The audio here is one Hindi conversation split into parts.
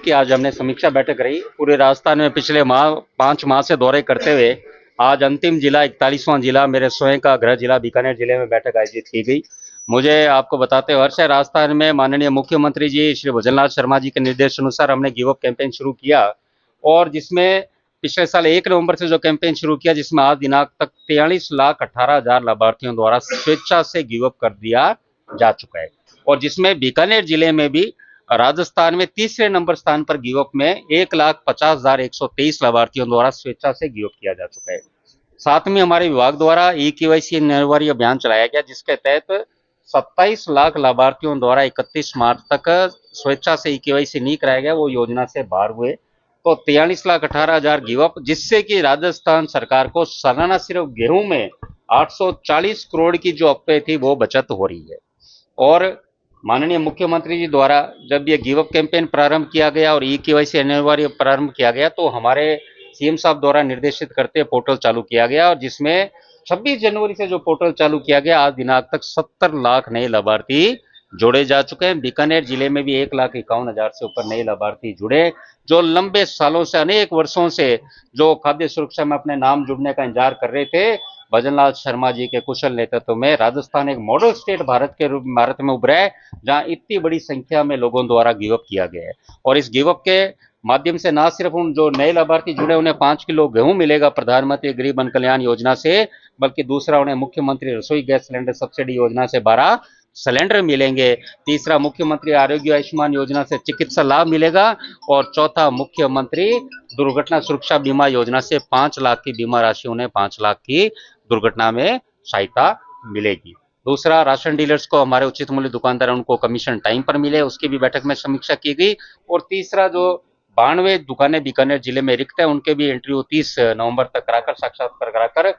कि आज हमने समीक्षा बैठक रही पूरे राजस्थान में पिछले 5 माह से दौरे करते हुए आज अंतिम जिला 41वां जिला मेरे स्वयं का गृह जिला बीकानेर जिले में बैठक आयोजित की गई। मुझे आपको बताते हुए हर्ष है, राजस्थान में माननीय मुख्यमंत्री जी श्री भजनलाल शर्मा जी के निर्देश अनुसार हमने गिव अप कैंपेन शुरू किया और जिसमें पिछले साल 1 नवंबर से जो कैंपेन शुरू किया जिसमें आज दिनांक तक 43,18,000 लाभार्थियों द्वारा स्वेच्छा से गिव अप कर दिया जा चुका है और जिसमें बीकानेर जिले में भी राजस्थान में तीसरे नंबर स्थान पर गिव अप में 1,50,123 लाभार्थियों द्वारा स्वेच्छा से गिव अप किया जा चुका है। साथ में हमारे विभाग द्वारा ई केवाईसी अनिवार्य अभियान चलाया गया जिसके तहत 27 लाख लाभार्थियों द्वारा 31 मार्च तक स्वेच्छा से ई केवाईसी नहीं कराया गया, वो योजना से बाहर हुए। तो 43,18,000 गिव अप, जिससे कि राजस्थान सरकार को सालाना सिर्फ गेहूं में 840 करोड़ की जो अपेक्षा थी वो बचत हो रही है। और माननीय मुख्यमंत्री जी द्वारा जब ये गिव अप कैंपेन प्रारंभ किया गया और ई केवाईसी अनिवार्य प्रारंभ किया गया तो हमारे सीएम साहब द्वारा निर्देशित करते पोर्टल चालू किया गया और जिसमें 26 जनवरी से जो पोर्टल चालू किया गया आज दिनांक तक 70 लाख नए लाभार्थी जोड़े जा चुके हैं। बीकानेर जिले में भी 1,51,000 से ऊपर नए लाभार्थी जुड़े जो लंबे सालों से अनेक वर्षों से जो खाद्य सुरक्षा में अपने नाम जुड़ने का इंतजार कर रहे थे, भजनलाल शर्मा जी के कुशल नेतृत्व में राजस्थान एक मॉडल स्टेट भारत में उभरा है जहां इतनी बड़ी संख्या में लोगों द्वारा गिव अप किया गया है। और इस गिव अप के माध्यम से न सिर्फ उन जो नए लाभार्थी जुड़े उन्हें 5 किलो गेहूं मिलेगा प्रधानमंत्री गरीब कल्याण योजना से, बल्कि दूसरा उन्हें मुख्यमंत्री रसोई गैस सिलेंडर सब्सिडी योजना से 12 सिलेंडर मिलेंगे। तीसरा मुख्यमंत्री आरोग्य आयुष्मान योजना से चिकित्सा लाभ मिलेगा और चौथा मुख्यमंत्री दुर्घटना सुरक्षा बीमा योजना से 5 लाख की बीमा राशि उन्हें 5 लाख की दुर्घटना में सहायता मिलेगी। दूसरा, राशन डीलर्स को हमारे उचित मूल्य दुकानदार उनको कमीशन टाइम पर मिले, उसकी भी बैठक में समीक्षा की गई। और तीसरा, जो 92 दुकानें बीकानेर जिले में रिक्त है उनके भी इंटरव्यू 30 नवंबर तक कराकर साक्षात्कार कराकर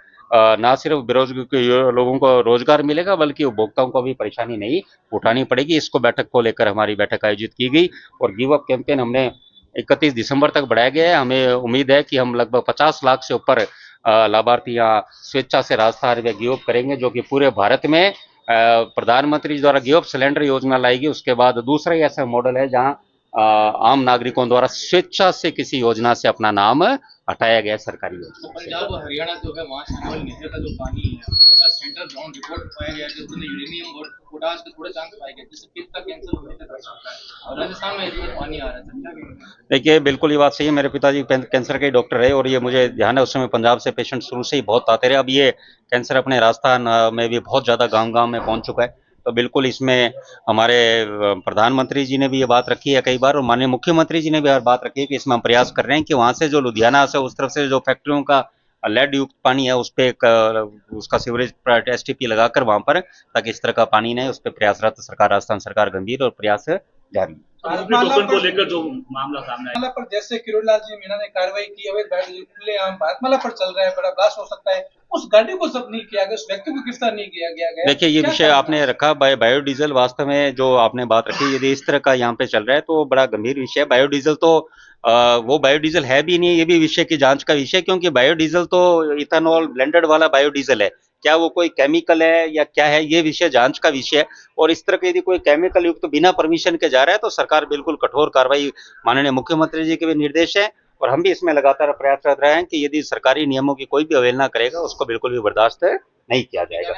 ना सिर्फ बेरोजगार लोगों को रोजगार मिलेगा बल्कि उपभोक्ताओं को भी परेशानी नहीं उठानी पड़ेगी। इसको बैठक को लेकर हमारी बैठक आयोजित की गई और गिव अप कैंपेन हमने 31 दिसंबर तक बढ़ाया गया है। हमें उम्मीद है कि हम लगभग 50 लाख से ऊपर लाभार्थी यहाँ स्वेच्छा से राजस्थान में गिव अप करेंगे, जो कि पूरे भारत में प्रधानमंत्री द्वारा गिव अप सिलेंडर योजना लाएगी। उसके बाद दूसरा ही ऐसा मॉडल है जहाँ आम नागरिकों द्वारा स्वेच्छा से किसी योजना से अपना नाम हटाया गया सरकारी योजना। तो पंजाब और हरियाणा जो है वहाँ से नहर का जो पानी है ऐसा सेंट्रल ग्राउंड रिपोर्ट पाया गया कि उसमें यूरेनियम और पोटाश के थोड़े चांस पाए गए जिससे पित्त का कैंसर होने से बच सकता है और राजस्थान में इसमें पानी आ रहा है। देखिए, बिल्कुल ये बात सही है। मेरे पिताजी कैंसर के डॉक्टर है और ये मुझे ध्यान है उस समय पंजाब से पेशेंट शुरू से ही बहुत आते रहे। अब ये कैंसर अपने राजस्थान में भी बहुत ज्यादा गांव-गांव में पहुंच चुका है। तो बिल्कुल इसमें हमारे प्रधानमंत्री जी ने भी ये बात रखी है कई बार और माननीय मुख्यमंत्री जी ने भी हर बात रखी है कि इसमें हम प्रयास कर रहे हैं कि वहां से जो लुधियाना से उस तरफ से जो फैक्ट्रियों का लेड युक्त पानी है उस पे उसका सीवरेज एसटीपी लगाकर वहां पर ताकि इस तरह का पानी नहीं, उस पर प्रयासरत सरकार राजस्थान सरकार गंभीर और प्रयास जारी। टोकन को लेकर जो मामला सामने आया पर जैसे किरोड़लाल जी मीणा ने कार्रवाई की, अवैध खुलेआम भारतमाला पर चल रहा है, बड़ा ब्लास्ट हो सकता है, उस गाड़ी को सब नहीं किया गया, उस व्यक्ति को गिरफ्तार नहीं किया गया। देखिए, ये विषय आपने रखा बायोडीजल, वास्तव में जो आपने बात रखी यदि इस तरह का यहाँ पे चल रहा है तो बड़ा गंभीर विषय है। बायोडीजल तो वो बायोडीजल है भी नहीं, ये भी विषय की जांच का विषय, क्योंकि बायोडीजल तो इथेनॉल ब्लेंडेड वाला बायोडीजल है। क्या वो कोई केमिकल है या क्या है, ये विषय जांच का विषय है। और इस तरह के यदि कोई केमिकल युक्त तो बिना परमिशन के जा रहा है तो सरकार बिल्कुल कठोर कार्रवाई, माननीय मुख्यमंत्री जी के भी निर्देश है और हम भी इसमें लगातार प्रयासरत रहे हैं कि यदि सरकारी नियमों की कोई भी अवहेलना करेगा उसको बिल्कुल भी बर्दाश्त नहीं किया जाएगा।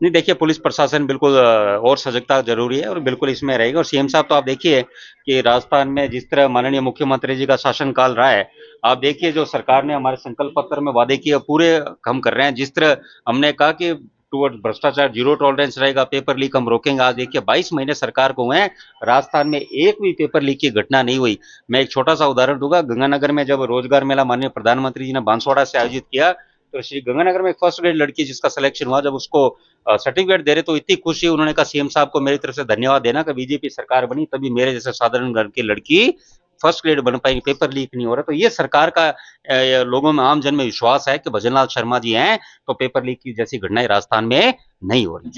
नहीं, देखिए, पुलिस प्रशासन बिल्कुल और सजगता जरूरी है और बिल्कुल इसमें रहेगा। और सीएम साहब तो आप देखिए कि राजस्थान में जिस तरह माननीय मुख्यमंत्री जी का शासनकाल रहा है, आप देखिए जो सरकार ने हमारे संकल्प पत्र में वादे किए पूरे हम कर रहे हैं। जिस तरह हमने कहा कि टूवर्ड भ्रष्टाचार जीरो टॉलरेंस रहेगा, पेपर लीक हम रोकेंगे, आज देखिए 22 महीने सरकार को हुए हैं, राजस्थान में एक भी पेपर लीक की घटना नहीं हुई। मैं एक छोटा सा उदाहरण दूंगा, गंगानगर में जब रोजगार मेला माननीय प्रधानमंत्री जी ने बांसवाड़ा से आयोजित किया तो श्री गंगानगर में एक फर्स्ट ग्रेड लड़की जिसका सिलेक्शन हुआ, जब उसको सर्टिफिकेट दे रहे तो इतनी खुशी, उन्होंने कहा सीएम साहब को मेरी तरफ से धन्यवाद देना कि बीजेपी सरकार बनी तभी मेरे जैसे साधारण घर की लड़की फर्स्ट ग्रेड बन पाएगी, पेपर लीक नहीं हो रहा। तो ये सरकार का लोगों में आम जन में विश्वास है कि भजनलाल शर्मा जी हैं तो पेपर लीक की जैसी घटनाएं राजस्थान में नहीं हो रही।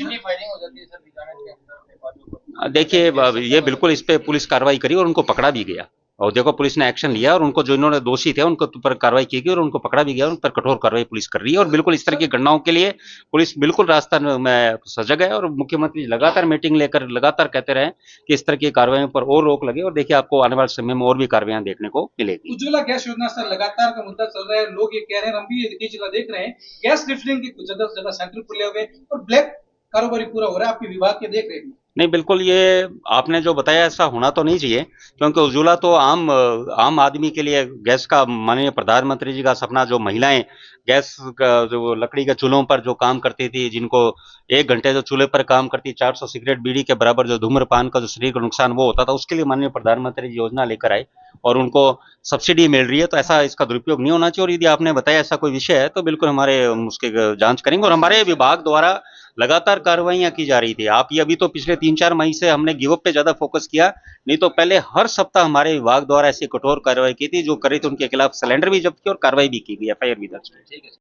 देखिए, ये बिल्कुल इस पे पुलिस कार्रवाई करी और उनको पकड़ा भी गया। और देखो पुलिस ने एक्शन लिया और उनको जो इन्होंने दोषी थे उनको ऊपर कार्रवाई की गई और उनको पकड़ा भी गया, उन पर कठोर कार्रवाई पुलिस कर रही है। और बिल्कुल इस तरह की घटनाओं के लिए पुलिस बिल्कुल रास्ता में सजग है और मुख्यमंत्री लगातार मीटिंग लेकर लगातार कहते रहे कि इस तरह की कार्रवाइयों पर और रोक लगे। और देखिए आपको आने वाले समय में और भी कार्रवाइयां देखने को मिलेगी। उज्ज्वला गैस योजना से लगातार का मुद्दा चल रहा है, लोग ये कह रहे हैं, हम भी ये कई जगह देख रहे हैं, गैस रिफिलिंग की कुछ जगह सेंटर खुले हुए और ब्लैक कारोबारी पूरा हो रहा है, आपके विभाग के देख रहे हैं। नहीं, बिल्कुल ये आपने जो बताया ऐसा होना तो नहीं चाहिए, क्योंकि उज्ज्वला तो आम आदमी के लिए गैस का माननीय प्रधानमंत्री जी का सपना, जो महिलाएं गैस का जो लकड़ी के चूल्हों पर जो काम करती थी, जिनको 1 घंटे जो चूल्हे पर काम करती 400 सिगरेट बीड़ी के बराबर जो धूम्रपान का जो शरीर का नुकसान वो होता था, उसके लिए माननीय प्रधानमंत्री जी योजना लेकर आए और उनको सब्सिडी मिल रही है। तो ऐसा इसका दुरुपयोग नहीं होना चाहिए। और यदि आपने बताया ऐसा कोई विषय है तो बिल्कुल हम उसके जांच करेंगे। और हमारे विभाग द्वारा लगातार कार्रवाइयां की जा रही थी। आप ये अभी तो पिछले 3-4 मई से हमने गिव अप पे ज्यादा फोकस किया, नहीं तो पहले हर सप्ताह हमारे विभाग द्वारा ऐसी कठोर कार्रवाई की थी। जो करे थे उनके खिलाफ सिलेंडर भी जब्त किया और कार्रवाई भी की गई, FIR भी दर्ज की। ठीक है।